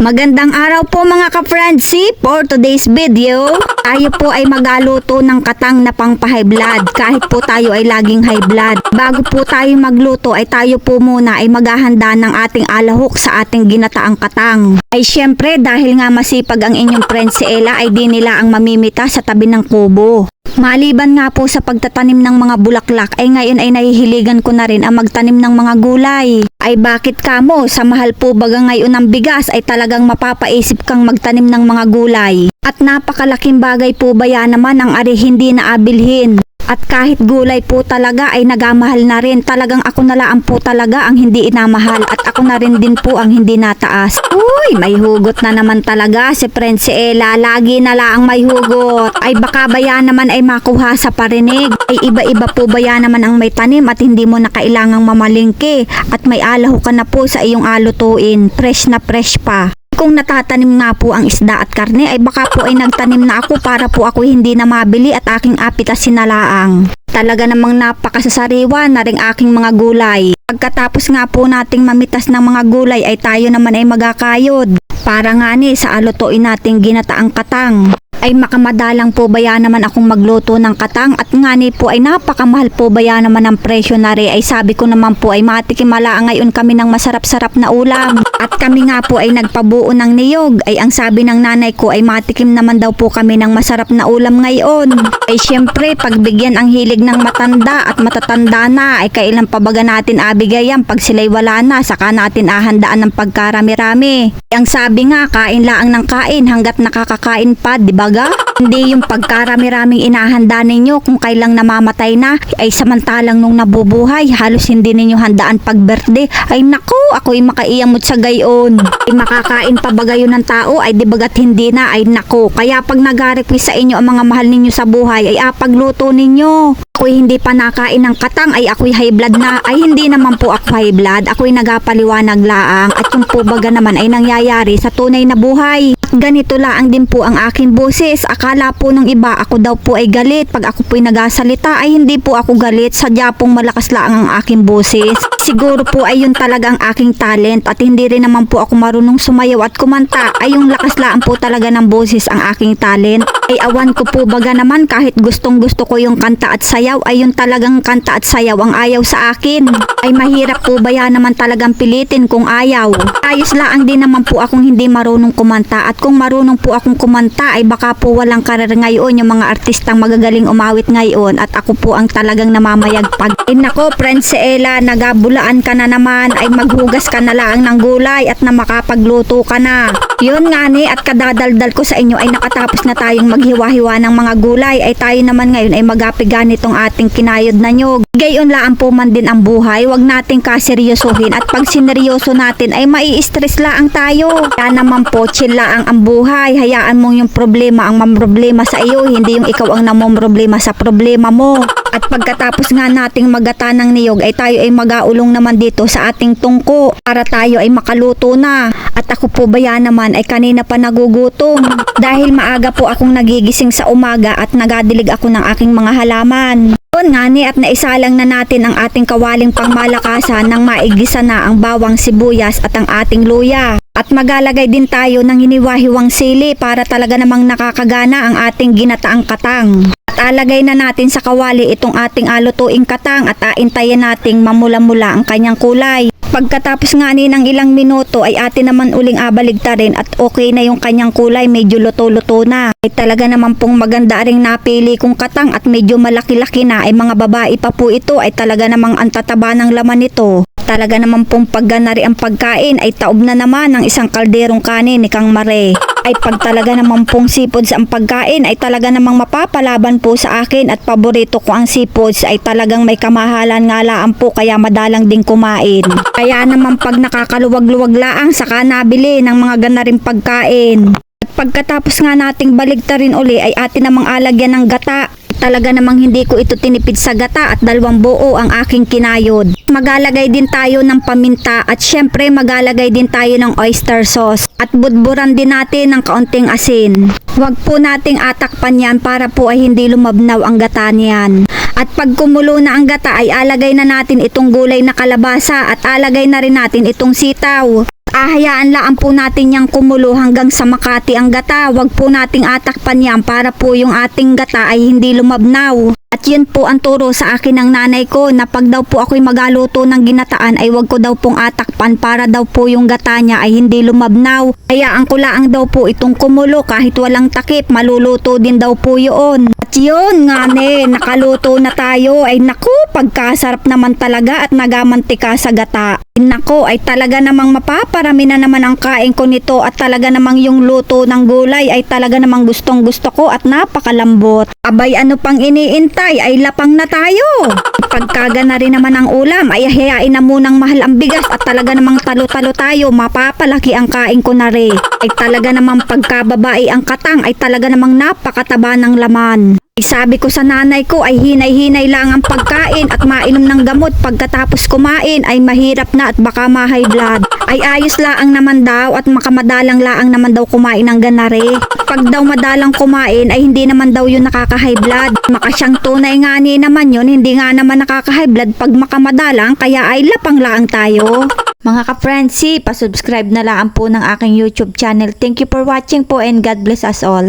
Magandang araw po mga ka-friendship. For today's video, tayo po ay magaluto ng katang na pang high blood kahit po tayo ay laging high blood. Bago po tayo magluto ay tayo po muna ay maghahanda ng ating alahok sa ating ginataang katang. Ay syempre dahil nga masipag ang inyong friend si Ella ay di nila ang mamimita sa tabi ng kubo. Maliban nga po sa pagtatanim ng mga bulaklak ay ngayon ay nahihiligan ko na rin ang magtanim ng mga gulay. Ay bakit kamo sa mahal po baga ngayon ng bigas ay talagang mapapaisip kang magtanim ng mga gulay. At napakalaking bagay po ba yan naman ang ari hindi na abilhin. At kahit gulay po talaga ay nagamahal na rin. Talagang ako na lang po talaga ang hindi inamahal. At ako na rin din po ang hindi nataas. Uy, may hugot na naman talaga si friend si Ella. Lagi na lang may hugot. Ay baka ba yan naman ay makuha sa parinig. Ay iba-iba po ba yan naman ang may tanim at hindi mo na kailangang mamalingke. At may alaho ka na po sa iyong alutuin. Fresh na fresh pa. Kung natatanim nga po ang isda at karne ay baka po ay nagtanim na ako para po ako hindi na mabili at aking apitas sinalaang. Talaga namang napakasasariwa na ring aking mga gulay. Pagkatapos nga po nating mamitas ng mga gulay ay tayo naman ay magakayod. Para nga ni sa alutuin nating ginataang katang. Ay makamadalang po ba yan naman akong magluto ng katang at nga ni po ay napakamahal po ba yan naman ang presyo na rin ay sabi ko naman po ay matikimala ngayon kami ng masarap-sarap na ulam at kami nga po ay nagpabuo ng niyog ay ang sabi ng nanay ko ay matikim naman daw po kami ng masarap na ulam ngayon ay syempre pagbigyan ang hilig ng matanda at matatanda na ay kailan pa baga natin abigayan pag sila'y wala na saka natin ahandaan ng pagkarami-rami ang sabi nga kain laang ng kain hanggat nakakakain pa di ba? Hindi yung pagkarami-raming inahanda ninyo kung kailang namamatay na ay samantalang nung nabubuhay halos hindi ninyo handaan pag birthday ay naku ako'y makaiyamot sa gayon ay makakain pa ba gayon ng tao ay di bagat hindi na ay naku kaya pag nag-request sa inyo ang mga mahal ninyo sa buhay ay apagluto ninyo ako'y hindi pa nakain ng katang ay ako'y high blood na ay hindi naman po ako high blood ako'y nagapaliwanag laang at yung po baga naman ay nangyayari sa tunay na buhay at ganito laang din po ang aking boses akala po ng iba ako daw po ay galit pag ako po'y nagasalita ay hindi po ako galit sadya pong malakas laang ang aking boses siguro po ay yun talaga ang aking talent at hindi rin naman po ako marunong sumayaw at kumanta ay yung lakas laang po talaga ng boses ang aking talent ay awan ko po baga naman kahit gustong gusto ko yung kanta at sayaw ay yun talagang kanta at sayaw ang ayaw sa akin ay mahirap po ba yan naman talagang pilitin kung ayaw ayos laang din naman po akong hindi marunong kumanta at kung marunong po akong kumanta ay baka po walang karir ngayon yung mga artistang magagaling umawit ngayon at ako po ang talagang namamayagpag ay nako friend si Ella nagabulaan ka na naman ay maghugas ka na lang ng gulay at na makapagluto ka na yun nga ni at kadadaldal ko sa inyo ay nakatapos na tayong maghiwa-hiwa ng mga gulay ay tayo naman ngayon ay magapigan itong ating kinayod na nyog gayon laan po man din ang buhay wag nating kaseryosohin at pag sineryoso natin ay mai-stress laang tayo kaya naman po chill laang ang buhay hayaan mong yung problema ang mamroblema sa iyo hindi yung ikaw ang namomroblema sa problema mo at pagkatapos nga nating magata ng niyog ay tayo ay magaulong naman dito sa ating tungko para tayo ay makaluto na at ako po ba yan naman ay kanina pa nagugutom dahil maaga po akong nagigising sa umaga at nagadilig ako ng aking mga halaman yun nga ni at naisalang na natin ang ating kawaling pangmalakasan nang maigisa na ang bawang sibuyas at ang ating luya at magalagay din tayo ng hiniwa-hiwang sili para talaga namang nakakagana ang ating ginataang katang at alagay na natin sa kawali itong ating alutuing katang at aintayin nating mamula-mula ang kanyang kulay pagkatapos nga ni ng ilang minuto ay atin naman uling abaligtarin at okay na yung kanyang kulay medyo luto-luto na ay talaga naman pong maganda ring napili kong katang at medyo malaki-laki na ay mga babae pa po ito ay talaga namang ang tataba ng laman nito talaga naman pong pagganari ang pagkain ay taob na naman ng isang kalderong kanin ni Kang Mare ay pag talaga naman pong seafoods ang pagkain ay talaga namang mapapalaban po sa akin at paborito ko ang seafoods ay talagang may kamahalan nga laan po kaya madalang ding kumain kaya naman pag nakakaluwag-luwag laang saka nabili ng mga ganaring pagkain at pagkatapos nga nating baligtarin uli ay atin namang alagyan ng gata talaga namang hindi ko ito tinipid sa gata at 2 buo ang aking kinayod. Magalagay din tayo ng paminta at syempre magalagay din tayo ng oyster sauce at budburan din natin ng kaunting asin. Huwag po nating atakpan yan para po ay hindi lumabnaw ang gata niyan. At pag kumulo na ang gata ay alagay na natin itong gulay na kalabasa at alagay na rin natin itong sitaw. Ahayaan laan po natin yang kumulo hanggang sa makati ang gata. Huwag po nating atakpan yan para po yung ating gata ay hindi lumabnaw. At yun po ang turo sa akin ng nanay ko na pag daw po ako'y magaluto ng ginataan ay wag ko daw pong atakpan para daw po yung gata niya ay hindi lumabnaw. Hayaan ko lang daw po itong kumulo kahit walang takip, maluluto din daw po yun. At yun nga nakaluto na tayo. Ay naku, pagkasarap naman talaga at nagamantika sa gata. Nako, ay talaga namang mapaparami na naman ang kain ko nito at talaga namang yung luto ng gulay ay talaga namang gustong gusto ko at napakalambot. Abay, ano pang iniintay, ay lapang na tayo. Pagkaga na rin naman ang ulam ay hayain na munang mahal ang bigas at talaga namang talo-talo tayo, mapapalaki ang kain ko na rin. Ay talaga namang pagkababae ang katang ay talaga namang napakataba ng laman. Sabi ko sa nanay ko ay hinay-hinay lang ang pagkain at mainom ng gamot pagkatapos kumain ay mahirap na at baka ma-high blood. Ay ayos laang naman daw at makamadalang laang naman daw kumain ng ganare. Pag daw madalang kumain ay hindi naman daw yun nakaka-high blood. Makasyang tunay nga naman yun, hindi nga naman nakaka-high blood pag makamadalang kaya ay lapang laang tayo. Mga ka-friendsi, pasubscribe na lang po ng aking YouTube channel. Thank you for watching po and God bless us all.